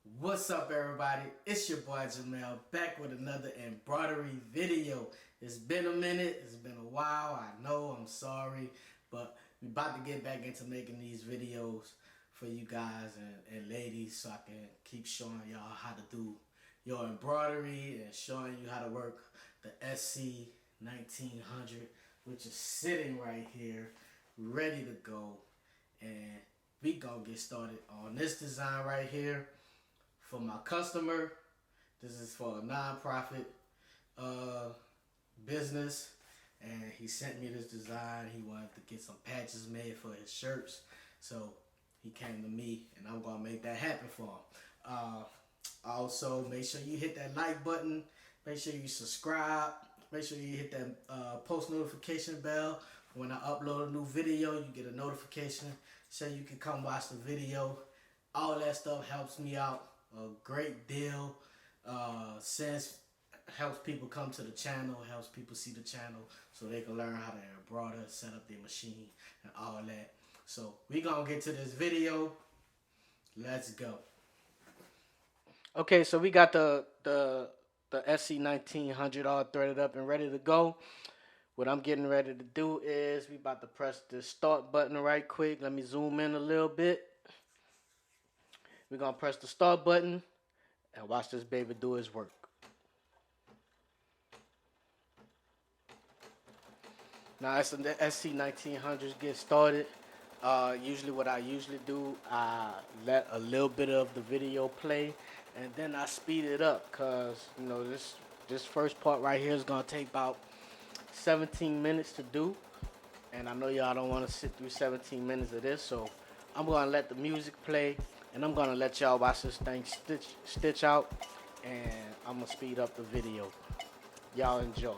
What's up, everybody? It's your boy Jamel back with another embroidery video. It's been a minute, it's been a while. I know, I'm sorry, but we about to get back into making these videos for you guys and ladies so I can keep showing y'all how to do your embroidery and showing you how to work the SC 1900, which is sitting right here, ready to go. And we gonna get started on this design right here for my customer. This is for a non-profit business, and he sent me this design. He wanted to get some patches made for his shirts, so he came to me, and I'm gonna make that happen for him. Also, make sure you hit that like button. Make sure you subscribe. Make sure you hit that post notification bell. When I upload a new video, you get a notification so you can come watch the video. All that stuff helps me out a great deal. Since helps people come to the channel, helps people see the channel so they can learn how to embroider, set up their machine, and all that. So we gonna get to this video. Let's go. Okay, so we got the SC 1900 all threaded up and ready to go. What I'm getting ready to do is we about to press the start button right quick. Let me zoom in a little bit. We're gonna press the start button and watch this baby do his work. Now, as the SC 1900s get started, usually what I usually do, I let a little bit of the video play, and then I speed it up, cause you know this first part right here is gonna take about 17 minutes to do, and I know y'all don't want to sit through 17 minutes of this, so I'm gonna let the music play, and I'm gonna let y'all watch this thing stitch out, and I'm gonna speed up the video. Y'all enjoy.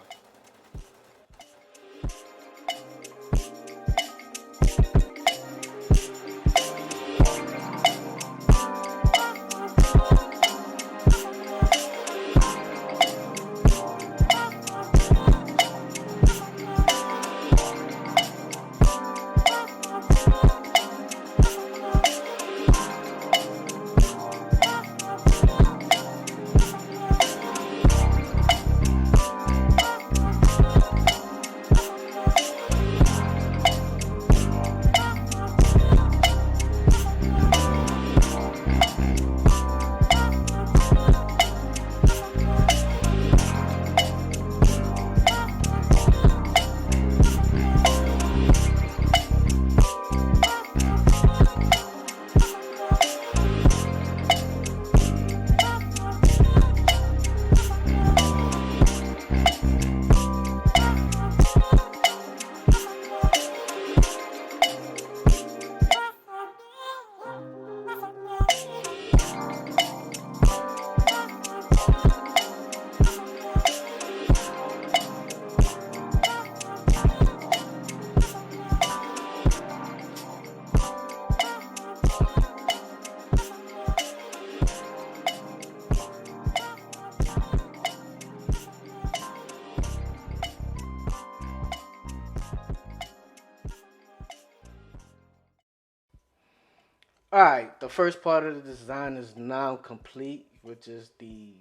Alright, the first part of the design is now complete, which is the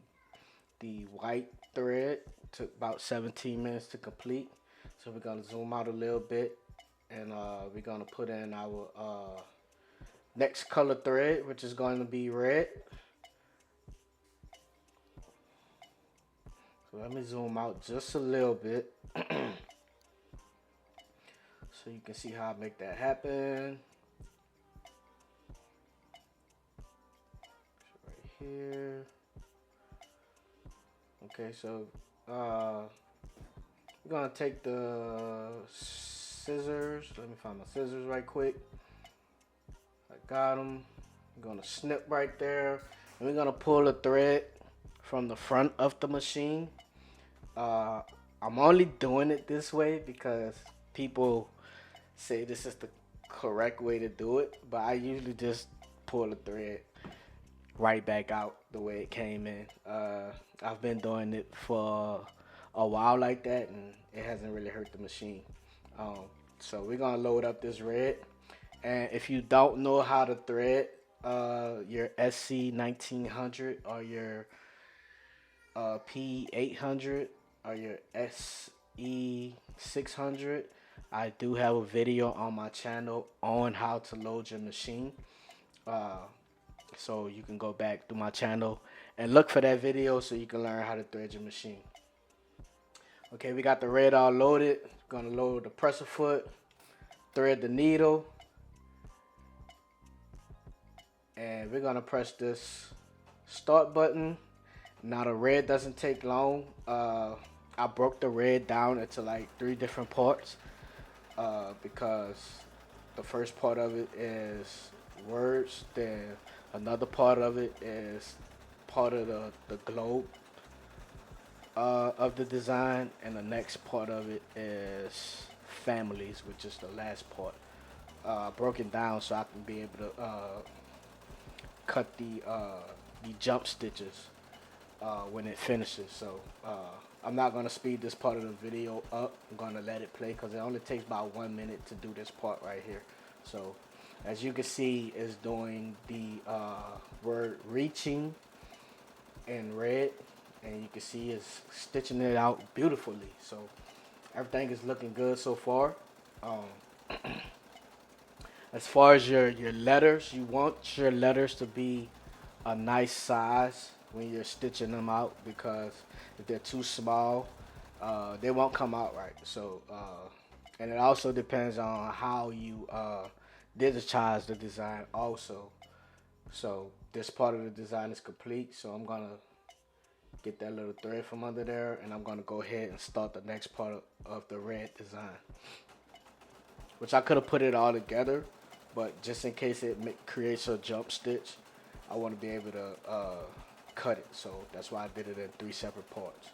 white thread. Took about 17 minutes to complete. So we're gonna zoom out a little bit, and we're gonna put in our next color thread, which is going to be red. So let me zoom out just a little bit so you can see how I make that happen. Here. Okay, so we're gonna take the scissors. Let me find my scissors right quick. I got them. I'm gonna snip right there, and we're gonna pull the thread from the front of the machine. I'm only doing it this way because people say this is the correct way to do it, but I usually just pull the thread right back out the way it came in. I've been doing it for a while like that, and it hasn't really hurt the machine. So we're gonna load up this red, and if you don't know how to thread, your SC 1900 or your P 800 or your SE 600. I do have a video on my channel on how to load your machine. Uh, so you can go back to my channel and look for that video so you can learn how to thread your machine. Okay, we got the red all loaded. Gonna load the presser foot, thread the needle, and we're gonna press this start button. Now the red doesn't take long. I broke the red down into like 3 different parts because the first part of it is words, then another part of it is part of the globe of the design, and the next part of it is families, which is the last part. Broken down so I can be able to cut the jump stitches when it finishes. So I'm not gonna speed this part of the video up. I'm gonna let it play because it only takes about 1 minute to do this part right here. So as you can see, it's doing the word reaching in red, and you can see it's stitching it out beautifully. So everything is looking good so far. As far as your letters, you want your letters to be a nice size when you're stitching them out, because if they're too small, they won't come out right. So and it also depends on how you digitize the design also. So this part of the design is complete, so I'm gonna get that little thread from under there, and I'm gonna go ahead and start the next part of the red design, which I could have put it all together, but just in case it creates a jump stitch, I want to be able to cut it. So that's why I did it in 3 separate parts.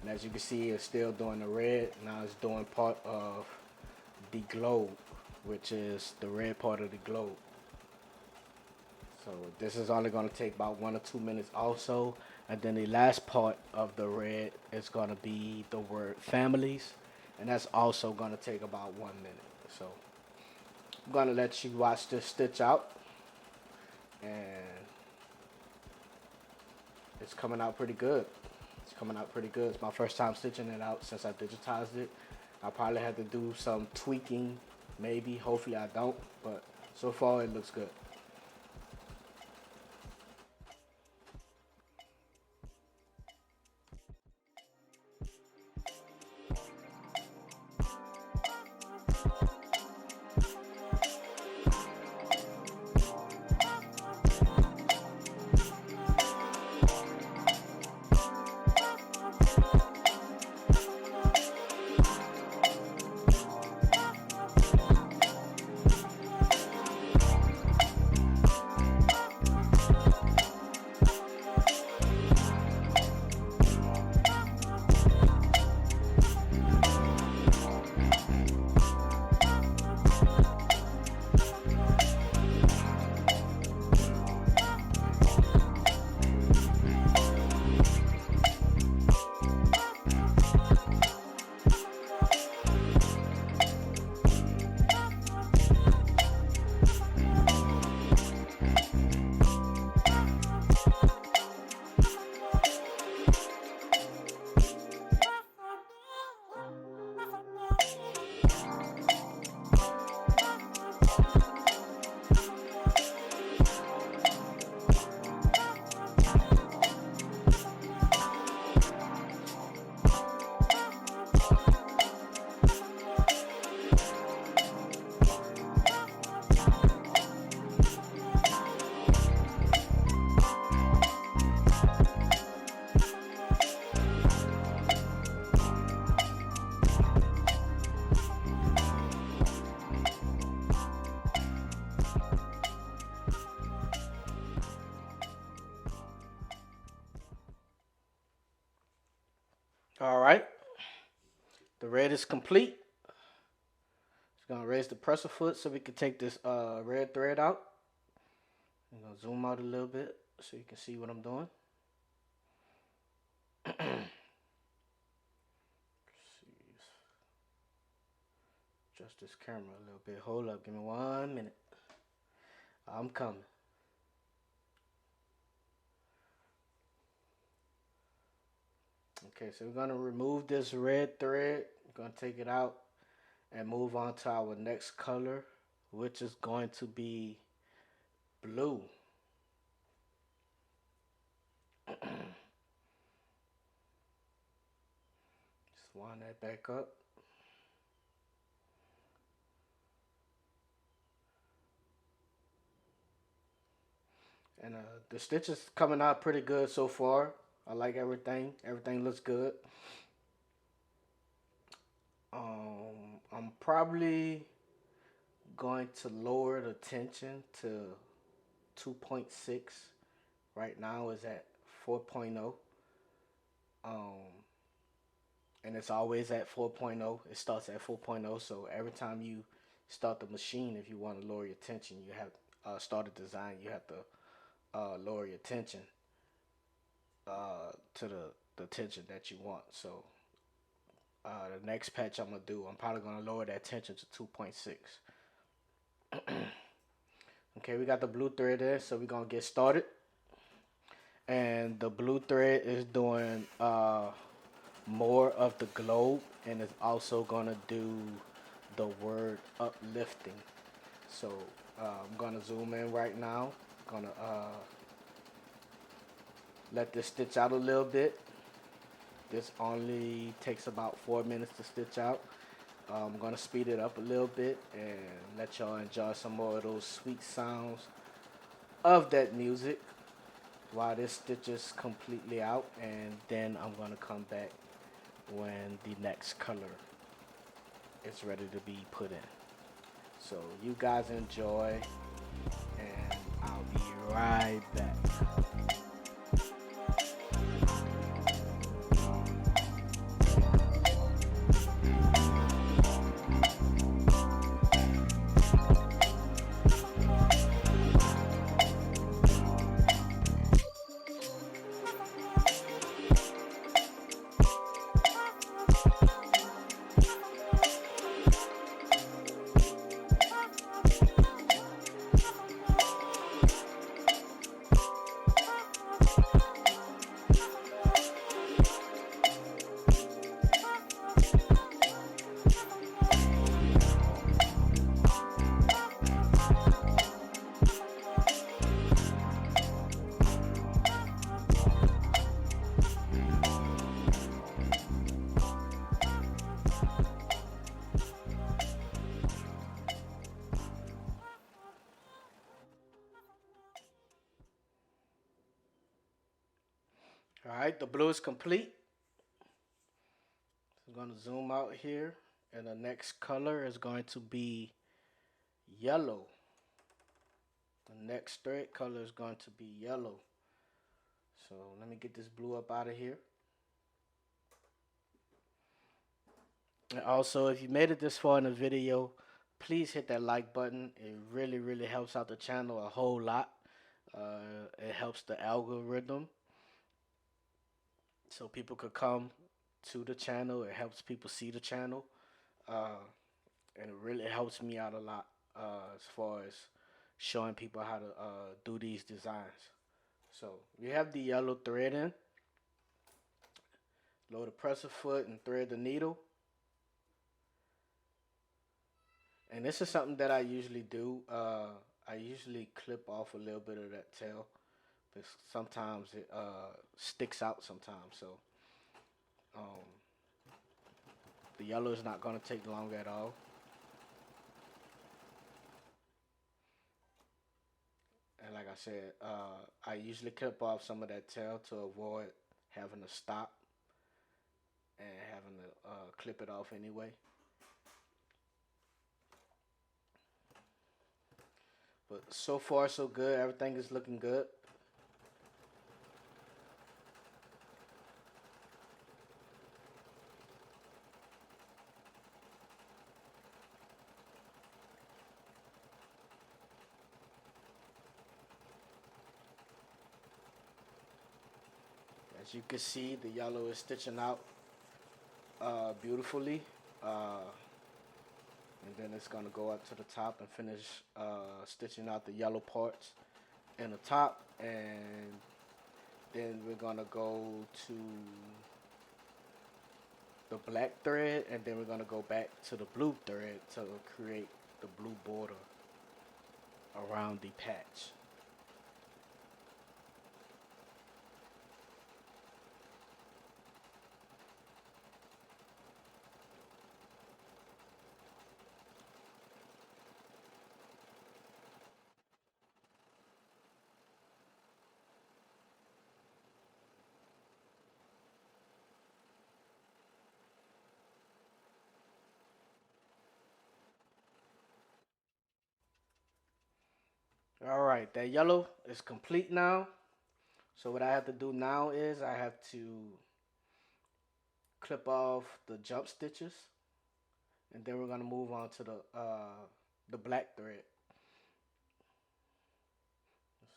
And as you can see, it's still doing the red. Now it's doing part of the globe, which is the red part of the globe. So this is only going to take about 1 or 2 minutes also. And then the last part of the red is going to be the word families. And that's also going to take about 1 minute. So I'm going to let you watch this stitch out. And it's coming out pretty good. It's coming out pretty good. It's my first time stitching it out since I digitized it. I probably have to do some tweaking, maybe. Hopefully I don't. But so far it looks good. All right, the red is complete. Just gonna raise the presser foot so we can take this red thread out. I'm gonna zoom out a little bit so you can see what I'm doing. Adjust this camera a little bit. Hold up, give me 1 minute. I'm coming. Okay, so we're gonna remove this red thread. We're gonna take it out and move on to our next color, which is going to be blue. Just wind that back up. And the stitch is coming out pretty good so far. I like everything. Everything looks good. I'm probably going to lower the tension to 2.6. Right now is at 4.0. Um, and it's always at 4.0. It starts at 4.0. So every time you start the machine, if you want to lower your tension, you have start a design. You have to lower your tension to the tension that you want. So the next patch I'm gonna do, I'm probably gonna lower that tension to 2.6. Okay, we got the blue thread there, so we're gonna get started. And the blue thread is doing more of the globe, and it's also gonna do the word uplifting. So I'm gonna zoom in right now. Gonna let this stitch out a little bit. This only takes about 4 minutes to stitch out. I'm gonna speed it up a little bit and let y'all enjoy some more of those sweet sounds of that music while this stitches completely out, and then I'm gonna come back when the next color is ready to be put in. So you guys enjoy, and I'll be right back. All right, the blue is complete. I'm going to zoom out here, and the next color is going to be yellow. The next thread color is going to be yellow. So let me get this blue up out of here. And also, if you made it this far in the video, please hit that like button. It really, really helps out the channel a whole lot. It helps the algorithm so people could come to the channel. It helps people see the channel. Uh, and it really helps me out a lot as far as showing people how to do these designs. So we have the yellow thread in. Load the presser foot and thread the needle. And this is something that I usually do. I usually clip off a little bit of that tail, but sometimes it sticks out sometimes. So um, the yellow is not going to take long at all. And like I said, I usually clip off some of that tail to avoid having to stop and having to clip it off anyway. But so far so good. Everything is looking good. As you can see, the yellow is stitching out beautifully. Uh, and then it's gonna go up to the top and finish stitching out the yellow parts in the top, and then we're gonna go to the black thread, and then we're gonna go back to the blue thread to create the blue border around the patch. All right, that yellow is complete now. So what I have to do now is I have to clip off the jump stitches, and then we're gonna move on to the black thread.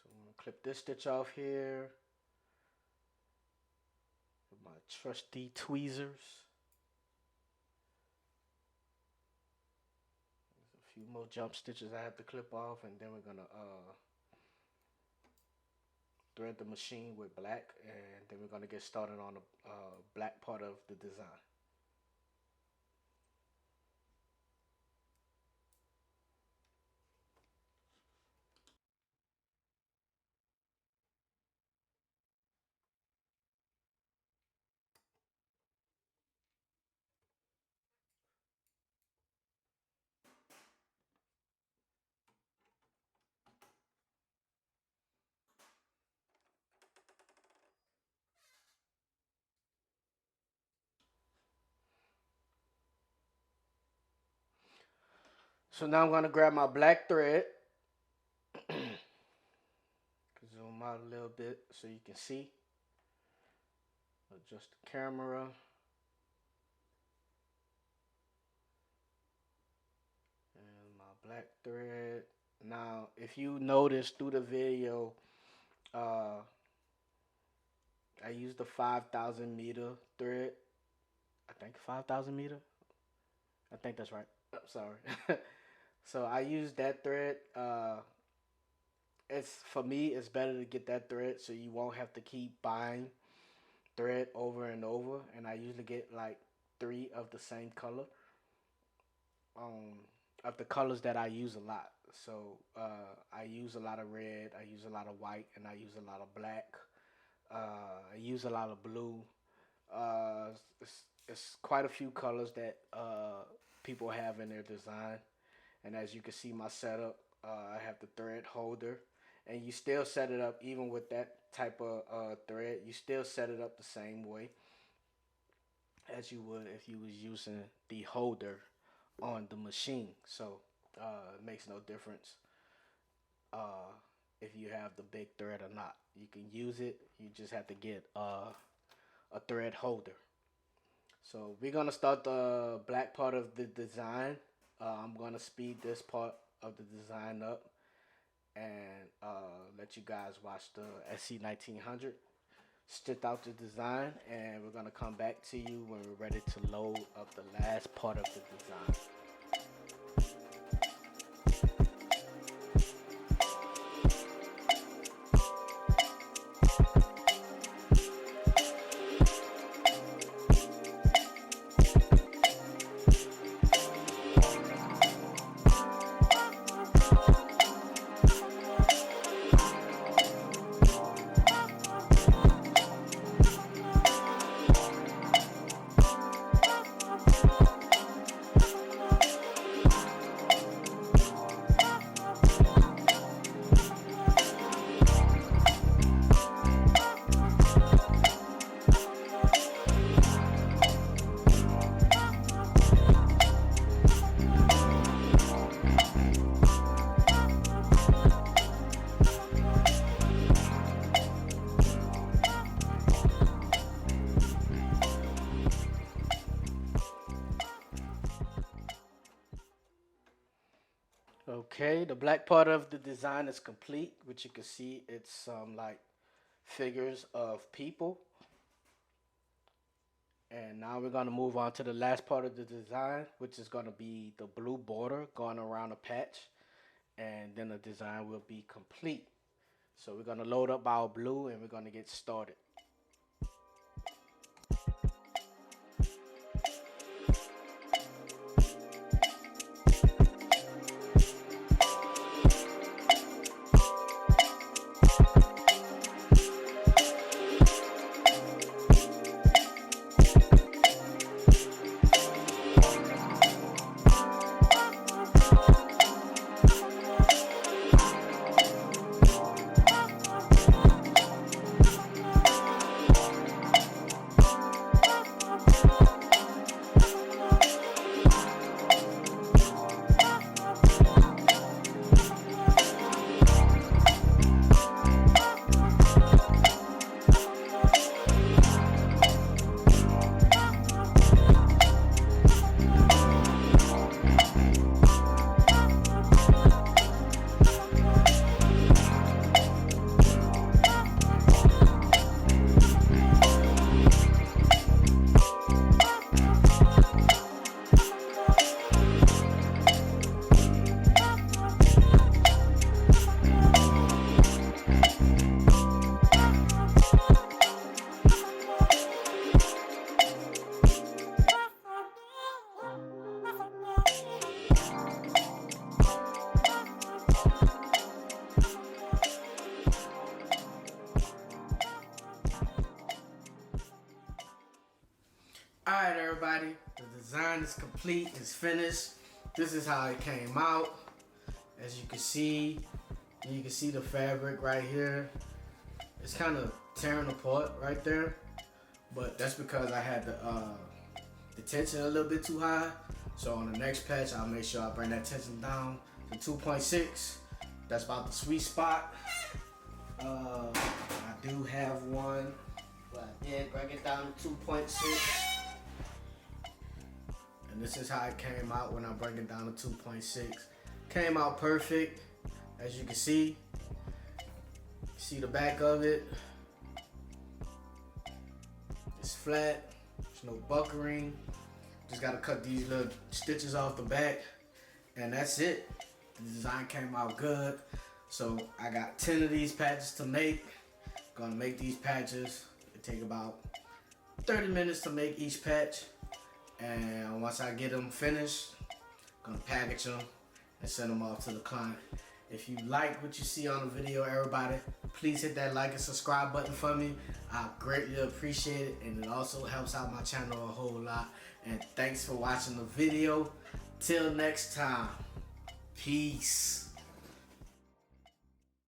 So I'm gonna clip this stitch off here with my trusty tweezers. There's a few more jump stitches I have to clip off, and then we're gonna thread the machine with black, and then we're gonna get started on the black part of the design. So now I'm gonna grab my black thread, zoom out a little bit so you can see. Adjust the camera. And my black thread. Now, if you notice through the video, uh, I used the 5,000 meter thread. I think 5,000 meter. I think that's right. Oh, sorry. So I used that thread. It's for me. It's better to get that thread so you won't have to keep buying thread over and over. And I usually get like 3 of the same color. Of the colors that I use a lot. So I use a lot of red, I use a lot of white, and I use a lot of black. I use a lot of blue. Uh, it's quite a few colors that people have in their design. And as you can see, my setup, I have the thread holder, and you still set it up even with that type of thread. You still set it up the same way as you would if you was using the holder on the machine. So it makes no difference uh, if you have the big thread or not. You can use it. You just have to get a thread holder. So we're gonna start the black part of the design. I'm gonna speed this part of the design up and let you guys watch the SC1900 stitch out the design, and we're gonna come back to you when we're ready to load up the last part of the design. Okay, the black part of the design is complete, which you can see it's like figures of people. And now we're gonna move on to the last part of the design, which is gonna be the blue border going around the patch. And then the design will be complete. So we're gonna load up our blue and we're gonna get started. Alright everybody, the design is complete, it's finished. This is how it came out. As you can see the fabric right here. It's kind of tearing apart right there, but that's because I had the tension a little bit too high. So on the next patch, I'll make sure I bring that tension down to 2.6. That's about the sweet spot. I do have one, but I did bring it down to 2.6. And this is how it came out when I bring it down to 2.6. Came out perfect, as you can see. See the back of it. It's flat. There's no buckling. Just gotta cut these little stitches off the back, and that's it. The design came out good. So I got 10 of these patches to make. Gonna make these patches. It take about 30 minutes to make each patch. And once I get them finished, I'm gonna package them and send them off to the client. If you like what you see on the video, everybody, please hit that like and subscribe button for me. I greatly appreciate it, and it also helps out my channel a whole lot. And thanks for watching the video. Till next time, peace.